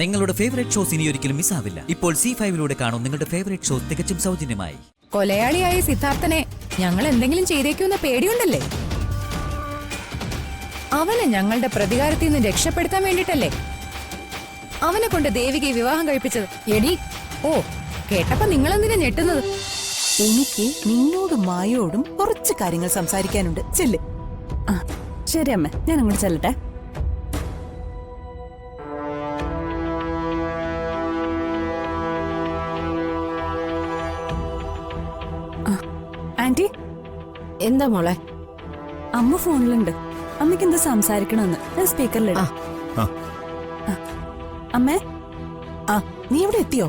നിങ്ങളുടെ favourite shows ഇനി ഒരിക്കലും മിസ്സാവില്ല. ഇപ്പോൾ C5 കാണും നിങ്ങളുടെ ഫേവറേറ്റ് ഷോസ് തികച്ചും സൗജന്യമായി. കൊലയാളിയായ സിദ്ധാർത്ഥനെ ഞങ്ങൾ എന്തെങ്കിലും ചെയ്തേക്കുമെന്ന പേടിയുണ്ടല്ലേ? അവനെ ഞങ്ങളുടെ പ്രതികാരത്തിൽ നിന്ന് രക്ഷപ്പെടുത്താൻ വേണ്ടിട്ടല്ലേ അവനെ കൊണ്ട് ദേവികയെ വിവാഹം കഴിപ്പിച്ചത്. എടി ഓ കേട്ടപ്പോ നിങ്ങളെന്തിനാ ഞെട്ടുന്നത്? എനിക്ക് നിന്നോടും മായോടും കുറച്ച് കാര്യങ്ങൾ സംസാരിക്കാനുണ്ട്. ചെല്ല്. ശരി അമ്മ, ഞാൻ അങ്ങോട്ട് ചെല്ലട്ടെ. ആന്റി, എന്താ മോളെ? അമ്മ ഫോണിലുണ്ട്. അമ്മയ്ക്ക് എന്താ സംസാരിക്കണമെന്ന് ഞാൻ സ്പീക്കറിലിടാം. അമ്മേ, നീ ഇവിടെ എത്തിയോ?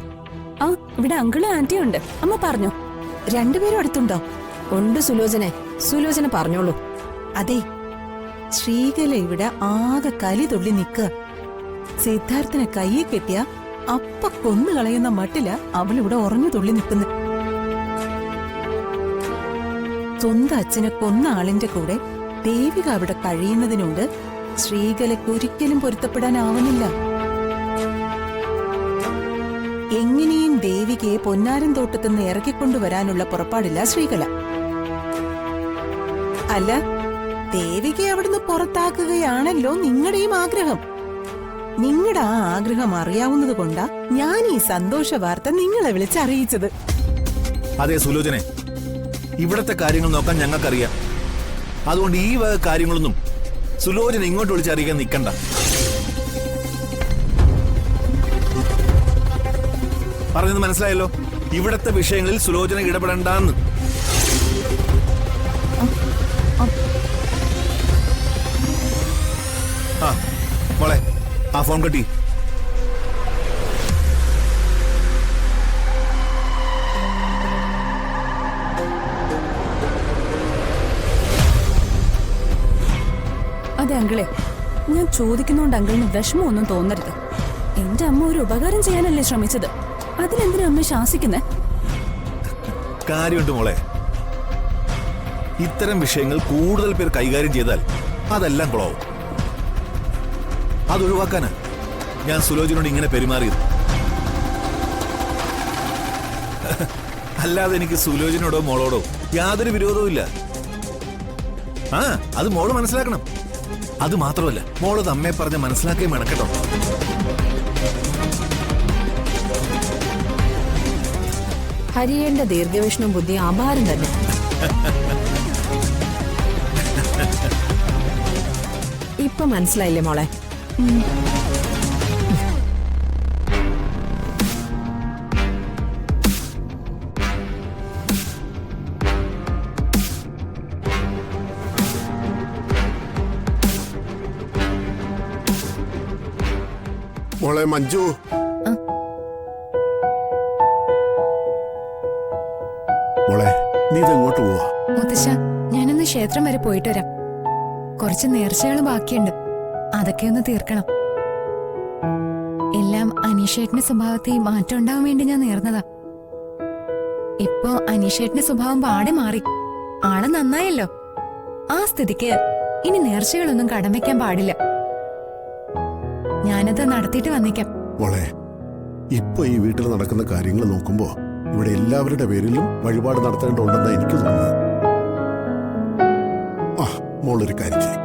ഇവിടെ അങ്കിളും ആന്റിയും ഉണ്ട്. അമ്മ പറഞ്ഞോ. രണ്ടുപേരും അടുത്തുണ്ടോ? ഉണ്ട് സുലോചനെ. സുലോചന പറഞ്ഞോളൂ. അതെ, ശ്രീകല ഇവിടെ ആകെ കലി തുള്ളി നിൽക്കുക. സിദ്ധാർത്ഥനെ കയ്യെ കെട്ടിയ അപ്പ കൊന്നു കളയുന്ന മട്ടില അവളിവിടെ ഉറഞ്ഞു തുള്ളി നിൽക്കുന്നു. സ്വന്തം അച്ഛനെ കൊന്ന ആളിന്റെ കൂടെ ദേവിക അവിടെ കഴിയുന്നതിനോട് ശ്രീകലയ്ക്ക് ഒരിക്കലും പൊരുത്തപ്പെടാനാവുന്നില്ല. എങ്ങനെയും ദേവികയെ പൊന്നാരൻ തോട്ടത്തുനിന്ന് ഇറക്കിക്കൊണ്ടുവരാനുള്ള പുറപ്പാടില്ല ശ്രീകല. അല്ല, ദേവികയെ അവിടുന്ന് പുറത്താക്കുകയാണല്ലോ നിങ്ങളുടെയും ആഗ്രഹം. നിങ്ങളുടെ ആ ആഗ്രഹം അറിയാവുന്നത് കൊണ്ടാ ഞാൻ ഈ സന്തോഷ വാർത്ത നിങ്ങളെ വിളിച്ചറിയിച്ചത്. അതെ സുലോചനെ, ഇവിടത്തെ കാര്യങ്ങൾ നോക്കാൻ ഞങ്ങൾക്കറിയാം. അതുകൊണ്ട് ഈ വക കാര്യങ്ങളൊന്നും സുലോചന ഇങ്ങോട്ട് വിളിച്ചറിയിക്കാൻ നിൽക്കണ്ട. പറഞ്ഞത് മനസ്സിലായല്ലോ. ഇവിടത്തെ വിഷയങ്ങളിൽ സുലോചന ഇടപെടണ്ടെന്ന്. മോളെ, ആ ഫോൺ കട്ടി. അതെ അങ്കിളെ, ഞാൻ ചോദിക്കുന്നോണ്ട് അങ്കിളിന് വിഷമമൊന്നും തോന്നരുത്. എന്റെ അമ്മ ഒരു ഉപകാരം ചെയ്യാനല്ലേ ശ്രമിച്ചത്. അതിനെന്തിനാ അമ്മ ശാസിക്കുന്നേ? കാര്യമുണ്ട് മോളെ. ഇത്തരം വിഷയങ്ങൾ കൂടുതൽ പേർ കൈകാര്യം ചെയ്താൽ അതെല്ലാം കുളവും. അതൊഴിവാക്കാനാ ഞാൻ സുലോചനോട് ഇങ്ങനെ പെരുമാറിയത്. അല്ലാതെ എനിക്ക് സുലോചനയോടോ മോളോടോ യാതൊരു വിരോധവും ഇല്ല. അത് മോള് മനസ്സിലാക്കണം. അത് മാത്രമല്ല, മോളത് അമ്മയെ പറഞ്ഞ് മനസ്സിലാക്കുകയും വേണം കേട്ടോ. ഹരിയേണ്ട ദീർഘവീക്ഷണം ബുദ്ധി അപാരം തന്നെ. ഇപ്പൊ മനസ്സിലായില്ലേ മോളെ? മോളെ മഞ്ജു, മോളെ നീ ഇതെങ്ങോട്ട് പോവാ? മുത്തശ്ശ, ഞാനൊന്ന് ക്ഷേത്രം വരെ പോയിട്ട് വരാം. കുറച്ച് നേർച്ചകൾ ബാക്കിയുണ്ട്, അതൊക്കെ ഒന്ന് തീർക്കണം. എല്ലാം അനീഷേട്ടന്റെ സ്വഭാവത്തിൽ മാറ്റം ഉണ്ടാവാൻ വേണ്ടി ഞാൻ നേർന്നതാ. ഇപ്പൊ അനീഷേട്ടന്റെ സ്വഭാവം പാടെ മാറി. ആള് നന്നായല്ലോ. ആ സ്ഥിതിക്ക് ഇനി നേർച്ചകളൊന്നും കടം വെക്കാൻ പാടില്ല. ഞാനത് നടത്തിയിട്ട് വന്നേക്കാം. മോളെ, ഇപ്പൊ ഈ വീട്ടിൽ നടക്കുന്ന കാര്യങ്ങൾ നോക്കുമ്പോ ഇവിടെ എല്ലാവരുടെ പേരിലും വഴിപാട് നടത്തേണ്ടതുണ്ടെന്നാ എനിക്ക് തോന്നുന്നത്. മോളൊരു കാര്യം ചെയ്യും,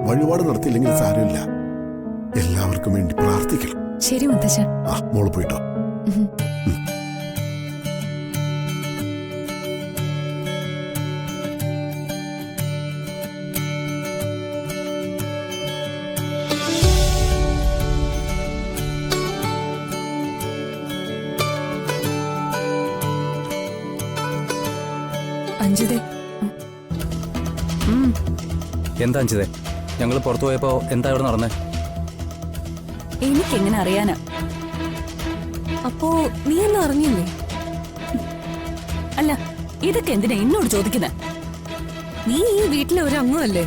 വഴിപാട് നടത്തിയില്ലെങ്കിൽ സാരമില്ല, എല്ലാവർക്കും വേണ്ടി പ്രാർത്ഥിക്കണം. ശരി മുത്തശ്ശ. മോള് പോയിട്ടോ. അഞ്ജിതേ, എന്താ അഞ്ജിതേ, ഞങ്ങൾ പുറത്തു പോയപ്പോ എന്താ ഇവിടെ നടന്നേ? എനിക്കെങ്ങനെ അറിയാനാ? അപ്പോ നീ ഒന്നും അറിഞ്ഞില്ലേ? അല്ല, ഇതൊക്കെ എന്തിനാ എന്നോട് ചോദിക്കുന്നെ? നീ ഈ വീട്ടിലെ ഒരു അംഗമല്ലേ,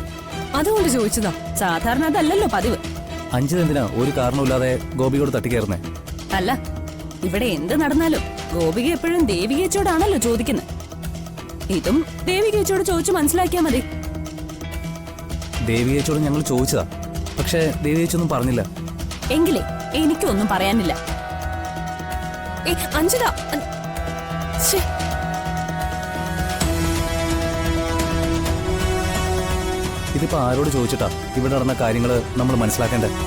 അതുകൊണ്ട് ചോദിച്ചതാ. സാധാരണ അതല്ലല്ലോ പതിവ്. അഞ്ജിത എന്തിനാ ഒരു കാരണമില്ലാതെ ഗോപിയോട് തട്ടിക്കയറുന്നേ? അല്ല, ഇവിടെ എന്ത് നടന്നാലും ഗോപിക എപ്പോഴും ദേവികേച്ചോടാണല്ലോ ചോദിക്കുന്നത്. ഇതും ദേവികേച്ചോട് ചോദിച്ചു മനസ്സിലാക്കിയാ മതി. ദേവിയേച്ചോട് ഞങ്ങൾ ചോദിച്ചതാ, പക്ഷേ ദേവിയേച്ചൊന്നും പറഞ്ഞില്ല. എങ്കിലേ എനിക്കൊന്നും പറയാനില്ല. അഞ്ജിത, ഇതിപ്പോ ആരോട് ചോദിച്ചിട്ടാ ഇവിടെ നടന്ന കാര്യങ്ങൾ നമ്മൾ മനസ്സിലാക്കേണ്ടത്?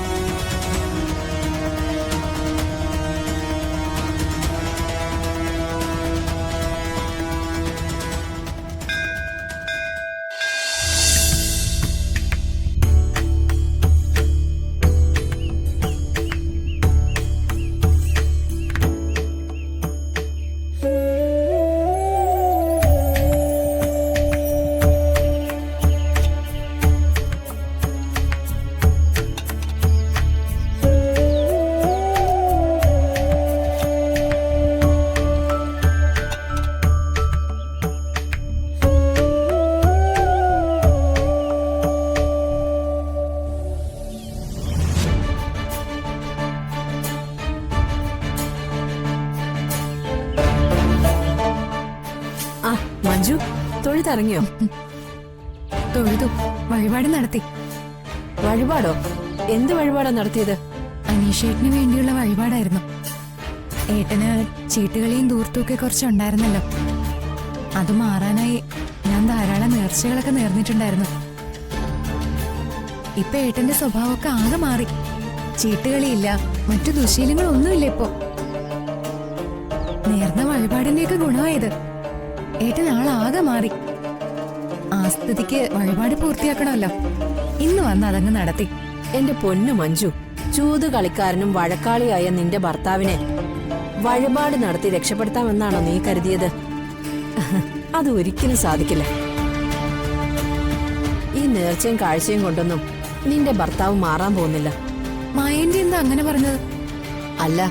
മഞ്ജു, തൊഴുതിറങ്ങിയോ? തൊഴുതു, വഴിപാട് നടത്തി. വഴിപാടോ? എന്ത് വഴിപാടാ നടത്തിയത്? അനീഷേട്ടിന് വേണ്ടിയുള്ള വഴിപാടായിരുന്നു. ഏട്ടന് ചീട്ടുകളിയും ദൂർത്തുമൊക്കെ കുറച്ചുണ്ടായിരുന്നല്ലോ, അത് മാറാനായി ഞാൻ ധാരാളം നേർച്ചകളൊക്കെ നേർന്നിട്ടുണ്ടായിരുന്നു. ഇപ്പൊ ഏട്ടന്റെ സ്വഭാവമൊക്കെ ആകെ മാറി. ചീട്ടുകളിയില്ല, മറ്റു ദുശീലങ്ങളൊന്നുമില്ല ഇപ്പോ. നേർന്ന വഴിപാടിന്റെയൊക്കെ ഗുണമായത്. ഏട്ടൻ ആളാകെ മാറി. ആ സ്ഥിതിക്ക് വഴിപാട് പൂർത്തിയാക്കണമല്ലോ. ഇന്ന് വന്ന് അതങ്ങ് നടത്തി. എന്റെ പൊന്നു മഞ്ജു, ചൂത് കളിക്കാരനും വഴക്കാളിയായ നിന്റെ ഭർത്താവിനെ വഴിപാട് നടത്തി രക്ഷപ്പെടുത്താമെന്നാണോ നീ കരുതിയത്? അത് ഒരിക്കലും സാധിക്കില്ല. ഈ നേർച്ചയും കാഴ്ചയും കൊണ്ടൊന്നും നിന്റെ ഭർത്താവ് മാറാൻ പോകുന്നില്ല. മായന്റെ എന്താ അങ്ങനെ പറഞ്ഞത്? അല്ല,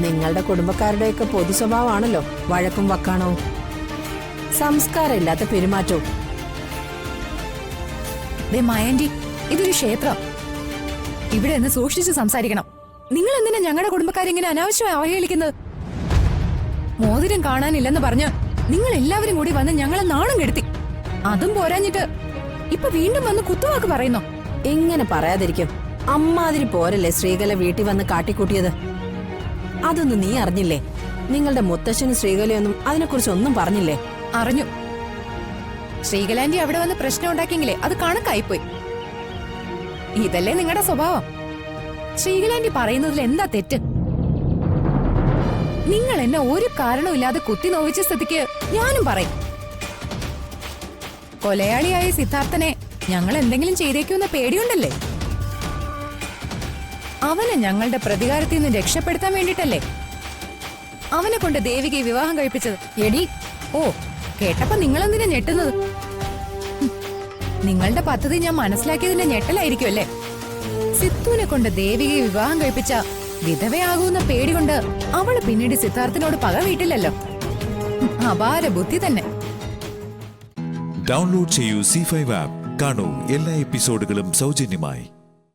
നിങ്ങളുടെ കുടുംബക്കാരുടെയൊക്കെ പൊതു സ്വഭാവമാണല്ലോ വഴക്കും വക്കാണവും സംസ്കാരമില്ലാത്ത പെരുമാറ്റവും. മായന്റി, ഇതൊരു ക്ഷേത്രം. ഇവിടെ നിന്ന് സൂക്ഷിച്ച് സംസാരിക്കണം. നിങ്ങൾ എന്തിനാ ഞങ്ങളുടെ കുടുംബക്കാരിങ്ങനെ അനാവശ്യമായി അവഹേളിക്കുന്നത്? മോതിരം കാണാനില്ലെന്ന് പറഞ്ഞ് നിങ്ങൾ എല്ലാവരും കൂടി വന്ന് ഞങ്ങളെ നാണം കെടുത്തി. അതും പോരാഞ്ഞിട്ട് ഇപ്പൊ വീണ്ടും വന്ന് കുത്തുവാക്ക് പറയുന്നോ? എങ്ങനെ പറയാതിരിക്കും? അമ്മാതിരി പോരല്ലേ ശ്രീകല വീട്ടിൽ വന്ന് കാട്ടിക്കൂട്ടിയത്? അതൊന്നും നീ അറിഞ്ഞില്ലേ? നിങ്ങളുടെ മുത്തശ്ശനും ശ്രീകലയൊന്നും അതിനെക്കുറിച്ച് ഒന്നും പറഞ്ഞില്ലേ? അറിഞ്ഞു. ശ്രീകലാന്റി അവിടെ വന്ന് പ്രശ്നം ഉണ്ടാക്കിയെങ്കിലേ അത് കണക്കായിപ്പോയി. ഇതല്ലേ നിങ്ങളുടെ സ്വഭാവം? ശ്രീകലാന്റി പറയുന്നതിൽ എന്താ തെറ്റ്? നിങ്ങൾ എന്നെ ഒരു കാരണമില്ലാതെ കുത്തി നോവിച്ച സ്ഥിതിക്ക് ഞാനും പറയും. കൊലയാളിയായ സിദ്ധാർത്ഥനെ ഞങ്ങൾ എന്തെങ്കിലും ചെയ്തേക്കുമെന്ന പേടിയുണ്ടല്ലേ? അവനെ ഞങ്ങളുടെ പ്രതികാരത്തിൽ നിന്ന് രക്ഷപ്പെടുത്താൻ വേണ്ടിട്ടല്ലേ അവനെ കൊണ്ട് ദേവികയെ വിവാഹം കഴിപ്പിച്ചത്. എടി, ഓ, കേട്ടപ്പോ നിങ്ങളെന്തിനാ ഞെട്ടുന്നത്? നിങ്ങളുടെ പദ്ധതി ഞാൻ മനസ്സിലാക്കിയതിന്റെ ഞെട്ടലായിരിക്കും അല്ലേ? സിത്തുവിനെ കൊണ്ട് ദേവികയെ വിവാഹം കഴിപ്പിച്ച വിധവയാകുന്ന പേടി കൊണ്ട് അവള് പിന്നീട് സിദ്ധാർത്ഥിനോട് പക വീട്ടില്ലല്ലോ. അപാര ബുദ്ധി തന്നെ. ഡൗൺലോഡ് ചെയ്യൂ C5 ആപ്പ്. കാണൂ എല്ലാ എപ്പിസോഡുകളും സൗജന്യമായി.